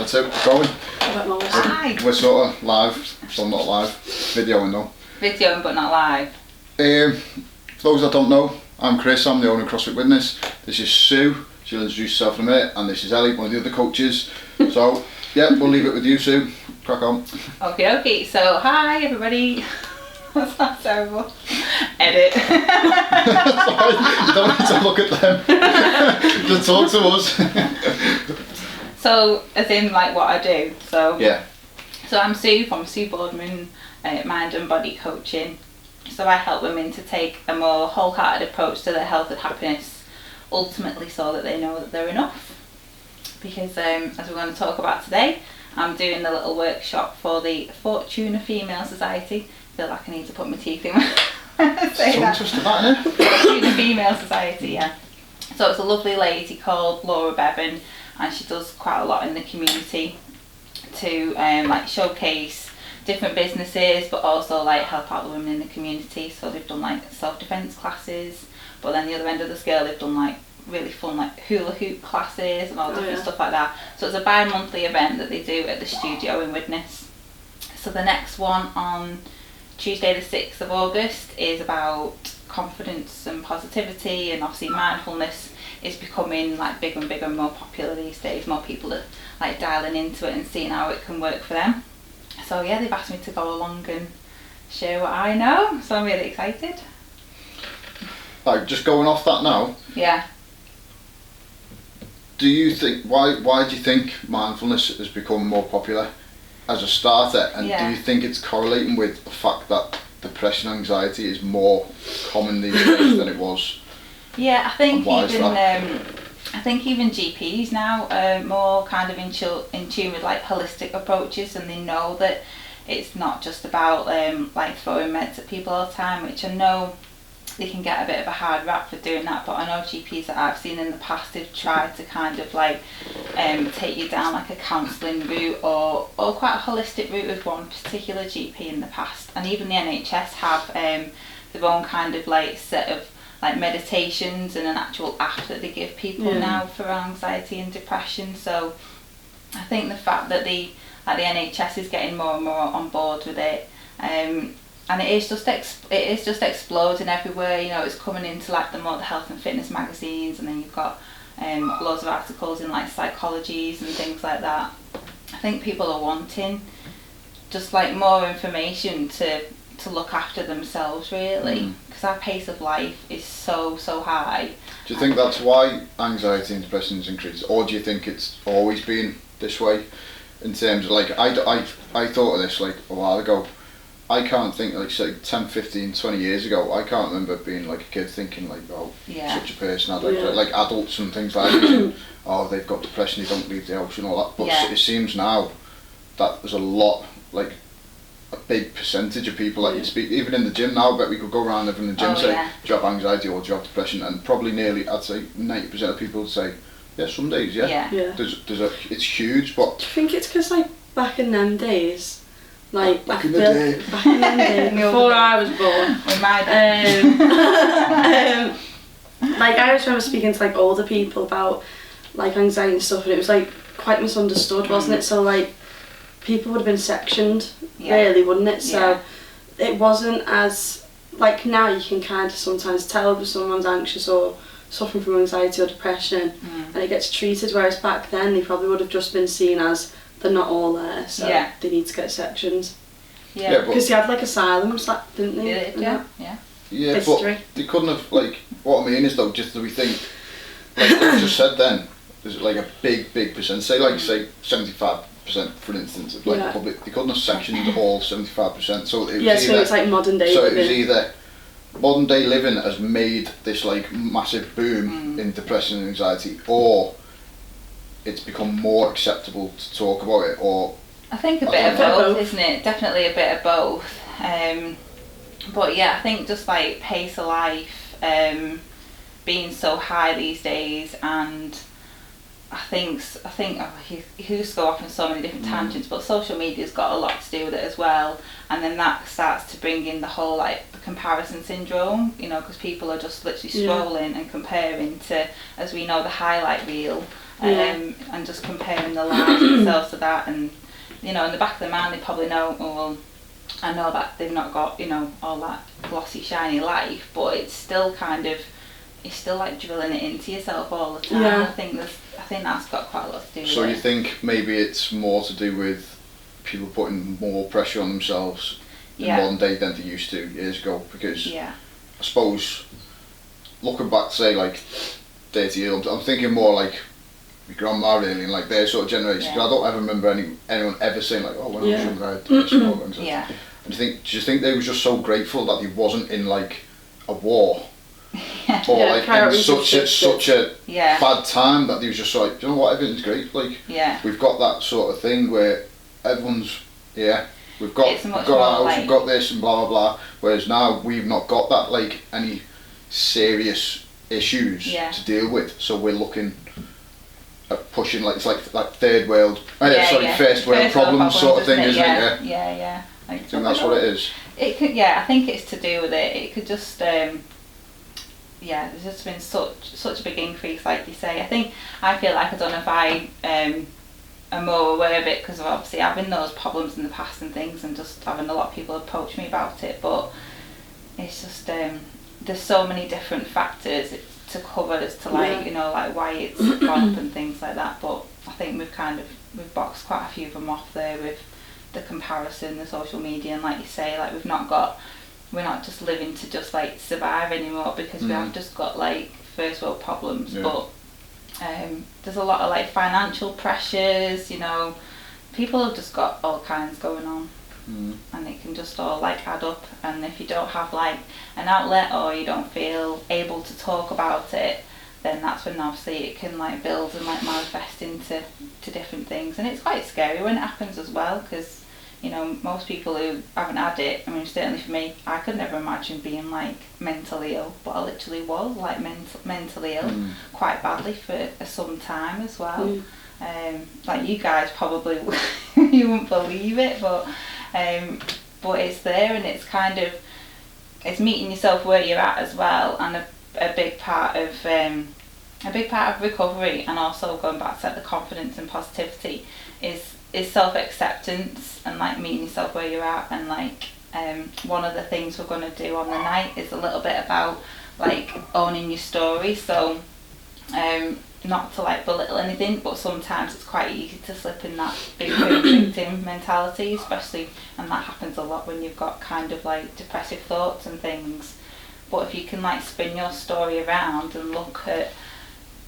That's it, going. Hi. We're sort of live, still not live, videoing though. Videoing but not live. For those that don't know, I'm Chris, I'm the owner of CrossFit Witness. This is Sue, she'll introduce herself in a minute, and this is Ellie, one of the other coaches. So, yeah, we'll leave it with you, Sue. Crack on. Okay, so hi everybody. That's not terrible. Edit. Sorry, you don't need to look at them. Just talk to us. So, as in like what I do. So Yeah. So I'm Sue from Boardman, Mind and Body Coaching. So I help women to take a more wholehearted approach to their health and happiness, ultimately so that they know that they're enough. Because as we're going to talk about today, I'm doing a little workshop for the Fortuna Female Society. I feel like I need to put my teeth in when I say that. Just that, innit? Fortuna Female Society, yeah. So it's a lovely lady called Laura Bevan, and she does quite a lot in the community to like showcase different businesses, but also like help out the women in the community. So they've done like self-defense classes, but then the other end of the scale they've done like really fun like hula hoop classes and all different stuff like that. So it's a bi-monthly event that they do at the studio in Widnes. So the next one on Tuesday the 6th of August is about confidence and positivity, and obviously mindfulness is becoming like bigger and bigger and more popular these days. More people are like dialing into it and seeing how it can work for them. So yeah, they've asked me to go along and share what I know, so I'm really excited. Like, just going off that now. Yeah. Do you think, why do you think mindfulness has become more popular as a starter, and do you think it's correlating with the fact that depression and anxiety is more common these days than it was? Yeah, I think even GPs now are more kind of in tune with like holistic approaches, and they know that it's not just about like throwing meds at people all the time, which I know they can get a bit of a hard rap for doing that, but I know GPs that I've seen in the past have tried to kind of like take you down like a counselling route or quite a holistic route with one particular GP in the past. And even the NHS have their own kind of like set of like meditations and an actual app that they give people now for anxiety and depression. So I think the fact that the NHS is getting more and more on board with it, and it is just exploding everywhere. You know, it's coming into like the health and fitness magazines, and then you've got loads of articles in like psychologies and things like that. I think people are wanting just like more information to look after themselves, really, because our pace of life is so high. Do you think that's why anxiety and depression has increased, or do you think it's always been this way? In terms of like, I thought of this like a while ago. I can't think, like say 10, 15, 20 years ago, I can't remember being like a kid thinking like, oh, such a person had like adults and things like that, oh, they've got depression, they don't leave the house and all that. But it seems now that there's a lot, like a big percentage of people that you speak, even in the gym now, I bet we could go around in the gym and say, do you have anxiety or do you have depression? And probably nearly, I'd say 90% of people would say, yeah, some days, it's huge. But do you think it's because like back in them days, like back in the day, before I was born, like I always remember speaking to like older people about like anxiety and stuff, and it was like quite misunderstood, wasn't it? So like people would have been sectioned, really, wouldn't it? So it wasn't as like now you can kind of sometimes tell if someone's anxious or suffering from anxiety or depression, and it gets treated. Whereas back then they probably would have just been seen as they're not all there, so they need to get sections. Yeah, because they had like asylums, didn't they? Yeah, history. But they couldn't have, like, what I mean is though, just that we think, like you just said then, there's like a big percent, say 75%, for instance, of like public, they couldn't have sectioned all 75%, so it was so it's like modern day living. It was either modern day living has made this like massive boom in depression and anxiety, or it's become more acceptable to talk about it, or I think a bit of both, isn't it? Definitely a bit of both. But yeah, I think just like pace of life being so high these days, and I think who's go off on so many different tangents, but social media's got a lot to do with it as well, and then that starts to bring in the whole like the comparison syndrome, you know, because people are just literally scrolling and comparing to, as we know, the highlight reel, and just comparing their lives themselves to that, and you know, in the back of their mind they probably know, oh well, I know that they've not got, you know, all that glossy shiny life, but it's still kind of, it's still like drilling it into yourself all the time. Yeah. I think that's got quite a lot to do with it. So you think maybe it's more to do with people putting more pressure on themselves in modern day than they used to years ago? Because I suppose looking back, say like 30 years, I'm thinking more like my grandma really, and like their sort of generation. Because I don't ever remember anyone ever saying like, oh, when I was younger I had this and stuff. And do you think they were just so grateful that he wasn't in like a war? Or like in such a bad time that he was just like, you know what, everything's great. Like we've got that sort of thing where everyone's we've got our house, like, we've got this and blah blah blah. Whereas now we've not got that, like any serious issues to deal with. So we're looking at pushing like it's like first world problems sort of thing, isn't it? Yeah. I think that's what it is. It could, I think it's to do with it. It could just, there's just been such a big increase, like you say. I feel like, I don't know if I am more aware of it because of obviously having those problems in the past and things, and just having a lot of people approach me about it. But it's just there's so many different factors to cover as to like you know, like why it's gone up and things like that. But I think we've boxed quite a few of them off there with the comparison, the social media, and like you say, like we're not just living to just like survive anymore, because we have just got like first world problems. But there's a lot of like financial pressures, you know, people have just got all kinds going on, and it can just all like add up. And if you don't have like an outlet, or you don't feel able to talk about it, then that's when obviously it can like build and like manifest into different things. And it's quite scary when it happens as well, because you know, most people who haven't had it, I mean, certainly for me, I could never imagine being like mentally ill, but I literally was like mentally ill quite badly for some time as well. Like you guys probably you wouldn't believe it, but it's there, and it's kind of, it's meeting yourself where you're at as well, and a big part of recovery, and also going back to the confidence and positivity is self-acceptance, and like meeting yourself where you're at. And like one of the things we're going to do on the night is a little bit about like owning your story. So not to like belittle anything, but sometimes it's quite easy to slip in that big victim mentality, especially, and that happens a lot when you've got kind of like depressive thoughts and things. But if you can like spin your story around and look at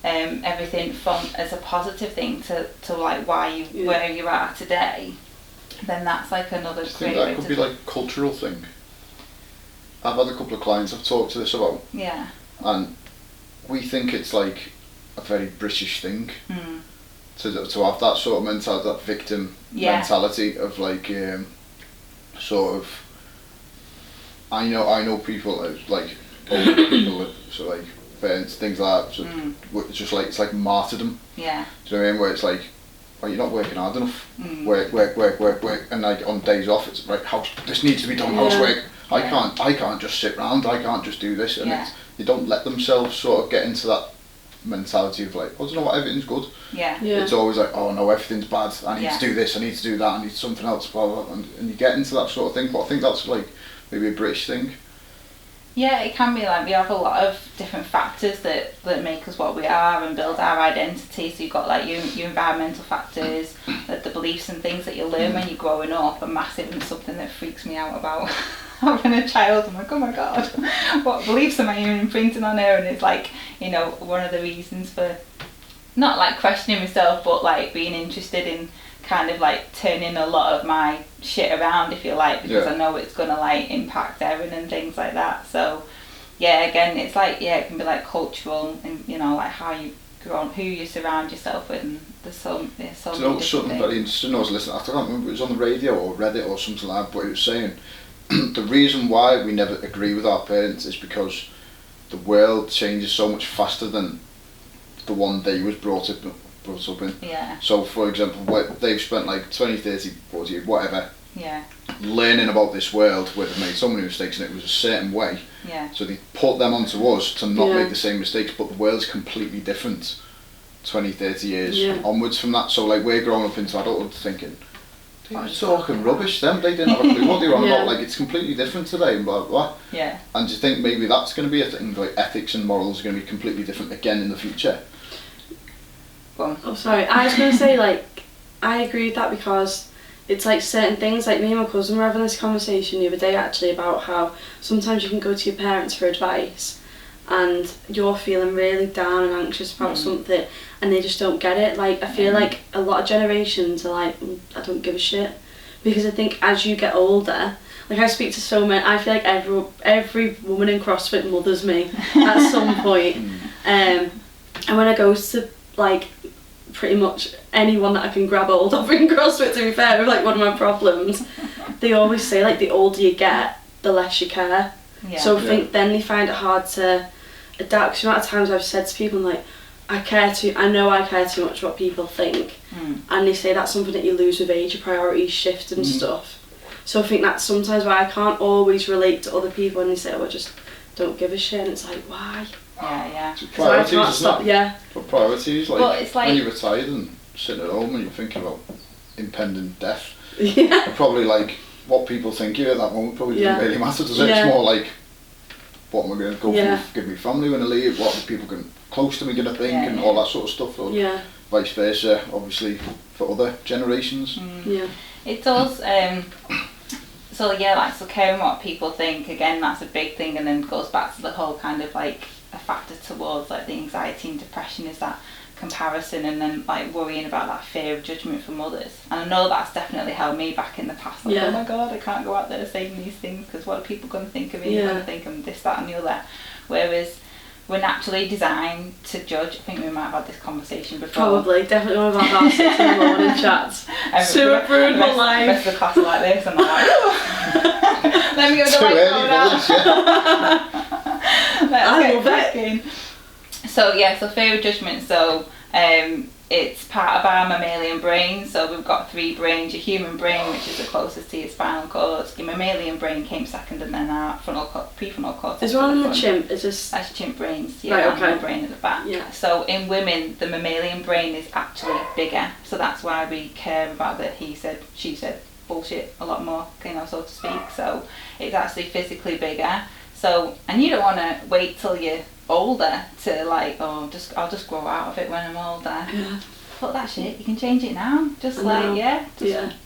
everything from as a positive thing to like why where you're at today, then that's like another great way. That could be like a cultural thing. I've had a couple of clients I've talked to this about, and we think it's like a very British thing to have that sort of mentality, that victim mentality of like sort of. I know people like older people, so like parents, things like that. So it's just like, it's like martyrdom. Yeah. Do you know what I mean? Where it's like, well, you're not working hard enough. Work, and like on days off, it's like this needs to be done. Housework. I can't just sit round. I can't just do this. And they don't let themselves sort of get into that mentality of like, well, do you know what? Everything's good. Yeah. It's always like, oh no, everything's bad. I need to do this. I need to do that. I need something else. Blah blah. And you get into that sort of thing. But I think that's like maybe a British thing. Yeah, it can be like we have a lot of different factors that make us what we are and build our identity. So you've got like your environmental factors, the beliefs and things that you learn when you're growing up are massive, and something that freaks me out about having a child. I'm like, oh my god, what beliefs am I even imprinting on her? And it's like, you know, one of the reasons for not like questioning myself, but like being interested in kind of like turning a lot of my shit around, if you like, because I know it's gonna like impact Erin and things like that. So again, it's like it can be like cultural, and you know, like how you grow on, who you surround yourself with, and there's so many different something things. very interesting I was listening, I can't remember, it was on the radio or Reddit or something like that, but it was saying the reason why we never agree with our parents is because the world changes so much faster than the one they was brought up in. So for example, they've spent like 20, 30, 40 years, whatever, learning about this world where they've made so many mistakes and it was a certain way. So they put them onto us to not make the same mistakes, but the world's completely different 20, 30 years onwards from that. So like we're growing up into adulthood thinking, they were talking rubbish then, they didn't have a clue what they were on about, like it's completely different today and blah blah. Yeah. And do you think maybe that's going to be a thing, like ethics and morals are going to be completely different again in the future? Oh sorry, I was going to say like, I agree with that because it's like certain things, like me and my cousin were having this conversation the other day actually about how sometimes you can go to your parents for advice and you're feeling really down and anxious about something and they just don't get it. Like I feel like a lot of generations are like, I don't give a shit, because I think as you get older, like I speak to so many, I feel like every woman in CrossFit mothers me at some point. And when I go to like pretty much anyone that I can grab hold of in CrossFit, to be fair, with like one of my problems, they always say like the older you get, the less you care. So I think then they find it hard to adapt. Because the amount of times I've said to people, I'm like, I know I care too much what people think, and they say that's something that you lose with age, your priorities shift and stuff. So I think that's sometimes why I can't always relate to other people when they say, oh, I just don't give a shit, and it's like, why? Yeah. Priorities, so I can't stop. But priorities, like, well, it's like when you're retired and sitting at home and you're thinking about impending death, yeah. probably like what people think of you at that moment probably doesn't really matter, does it? It's more like, what am I going to go for? Give me family when I leave? What are people close to me going to think? And all that sort of stuff. Or vice versa, obviously, for other generations. It does. So caring what people think, again, that's a big thing, and then goes back to the whole kind of like a factor towards like the anxiety and depression is that comparison, and then like worrying about that fear of judgment from others. And I know that's definitely held me back in the past, like, oh my god, I can't go out there saying these things because what are people going to think of me? They're going to think I'm this, that and the other. Whereas we're naturally designed to judge. I think we might have had this conversation before. Probably, definitely one of our 6 in the morning chats. Super ruined my life. The rest of the class are like this, and I'm like, let me go to the whiteboard out. I love it. So fear of judgment. So it's part of our mammalian brain. So we've got 3 brains: your human brain, which is the closest to your spinal cord. Your mammalian brain came second, and then our prefrontal cortex. Is one in the chimp? Is this? That's chimp brains. Right, brain at the back. Yeah. So in women, the mammalian brain is actually bigger. So that's why we care about the he said, she said bullshit a lot more, so to speak. So it's actually physically bigger. So, and you don't want to wait till you're older to like, I'll just grow out of it when I'm older. Yeah. Fuck that shit, you can change it now. Just Yeah,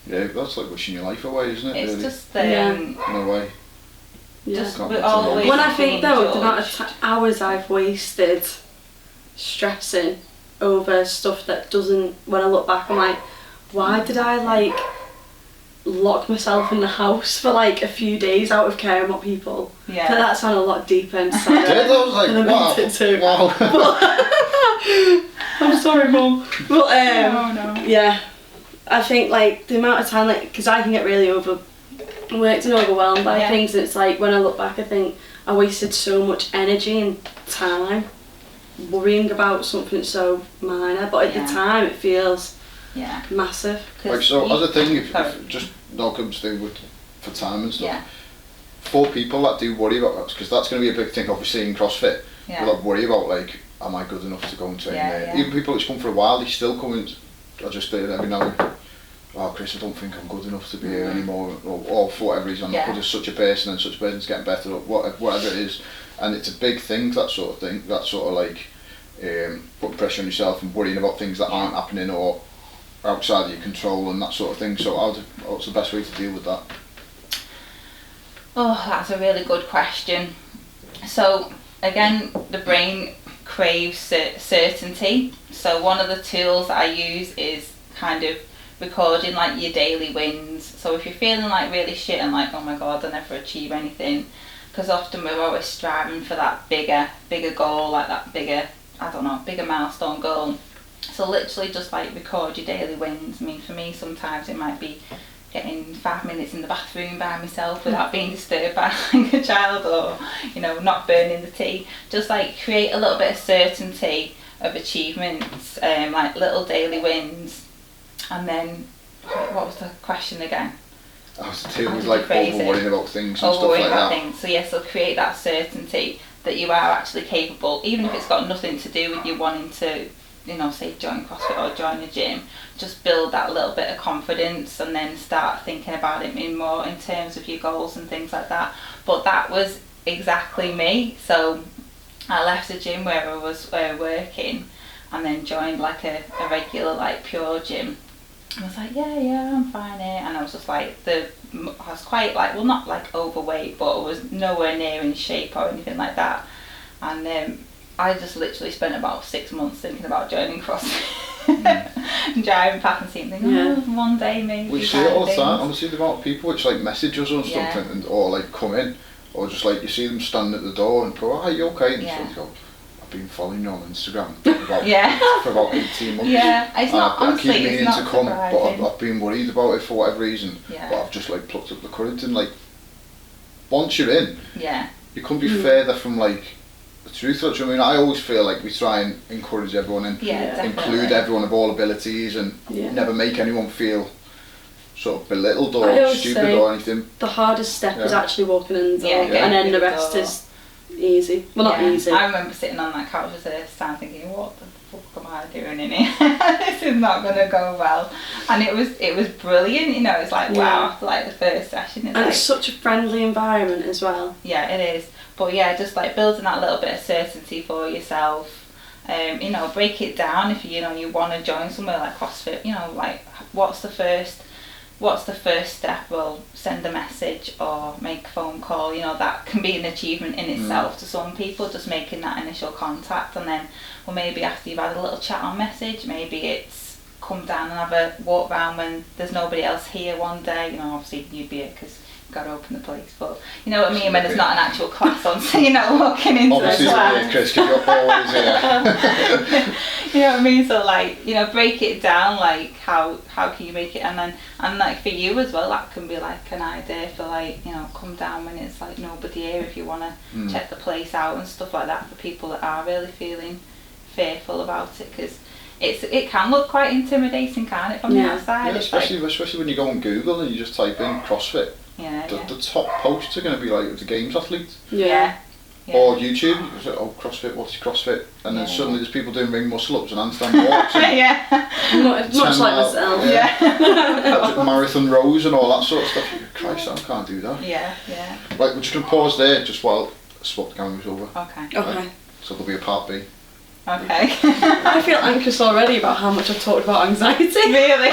that's like wishing your life away, isn't it? It's really? just in a way. When I think though, the amount of hours I've wasted stressing over stuff that doesn't, when I look back I'm like, why did I like lock myself in the house for like a few days out of caring what people. But that sounded a lot deeper and sadder. Did? I was like, wow. Wow. I'm sorry, Mum. But no. Yeah, I think like the amount of time, like, because I can get really overworked and overwhelmed by things, and it's like when I look back I think I wasted so much energy and time worrying about something so minor, but at the time it feels massive. Like, so as a thing, if just no comes to do with for time and stuff, for people that do worry about that, because that's going to be a big thing obviously in CrossFit, that worry about like, am I good enough to go and train there? Even people that's come for a while, they still come in, I just do it every now and then, oh Chris, I don't think I'm good enough to be here anymore, or for whatever reason, I'm not good as such a person and such a person's getting better, or whatever it is. And it's a big thing, that sort of thing, that sort of like putting pressure on yourself and worrying about things that aren't happening or outside of your control and that sort of thing. So what's the best way to deal with that? Oh, that's a really good question. So again, the brain craves certainty. So one of the tools that I use is kind of recording like your daily wins. So if you're feeling like really shit and like, oh my god, I never achieve anything, because often we're always striving for that bigger goal, like that bigger milestone goal. So literally just like record your daily wins. I mean, for me sometimes it might be getting 5 minutes in the bathroom by myself without being disturbed by like a child, or not burning the tea. Just like create a little bit of certainty of achievements, like little daily wins. And then what was the question again? I was like over-worrying about things and stuff like that. So create that certainty that you are actually capable, even if it's got nothing to do with you wanting to you know, say join CrossFit or join a gym, just build that little bit of confidence and then start thinking about it more in terms of your goals and things like that. But that was exactly me. So I left the gym where I was working and then joined like a regular like pure gym. I was like, yeah, I'm fine here. And I was just like, I was quite like, well, not like overweight, but I was nowhere near in shape or anything like that. And I just literally spent about 6 months thinking about joining CrossFit. And driving back and seeing things, one day maybe. We see it all the time, honestly, the amount of people which like message us on stuff or like come in, or just like you see them standing at the door and go, "Are you okay?" And you go, "I've been following you on Instagram for about 18 months. Yeah, it's not, I honestly, keep meaning it's not to come, surprising. but I've been worried about it for whatever reason. But I've just like plucked up the courage, and like once you're in, you couldn't be further from like the truth. Do you know what I mean? I always feel like we try and encourage everyone and include everyone of all abilities and never make anyone feel sort of belittled or stupid or anything. The hardest step is actually walking in the door, and then the rest is easy. Well, not easy. I remember sitting on that couch for the first time thinking, what the fuck am I doing in here? This is not going to go well. And it was brilliant, you know. It's like, wow, after like the first session. And it's such a friendly environment as well. Yeah, it is. But yeah, just like building that little bit of certainty for yourself. You know, break it down if you want to join somewhere like CrossFit. You know, like what's the first step? Well, send a message or make a phone call. You know, that can be an achievement in itself to some people, just making that initial contact. And then, well, maybe after you've had a little chat on message, maybe it's come down and have a walk round when there's nobody else here one day. You know, obviously you'd be here because got to open the place, but you know what I mean, when there's not an actual class on, so you're not walking into obviously the class. Chris, because you're always here. You know what I mean? So like, you know, break it down, like how can you make it, and like for you as well, that can be like an idea for like, you know, come down when it's like nobody here if you want to check the place out and stuff like that, for people that are really feeling fearful about it, because it can look quite intimidating, can't it, from the outside? Yeah, especially when you go on Google and you just type in CrossFit. The top posts are going to be like the games athletes. Or YouTube, you say, oh, CrossFit, what's CrossFit? And then suddenly there's people doing ring muscle ups and handstand walks. And much like myself. Marathon rows and all that sort of stuff. Christ, I can't do that. Right, we're just going to pause there just while I swap the cameras over. Okay. So there'll be a part B. Okay. I feel anxious already about how much I've talked about anxiety. Really?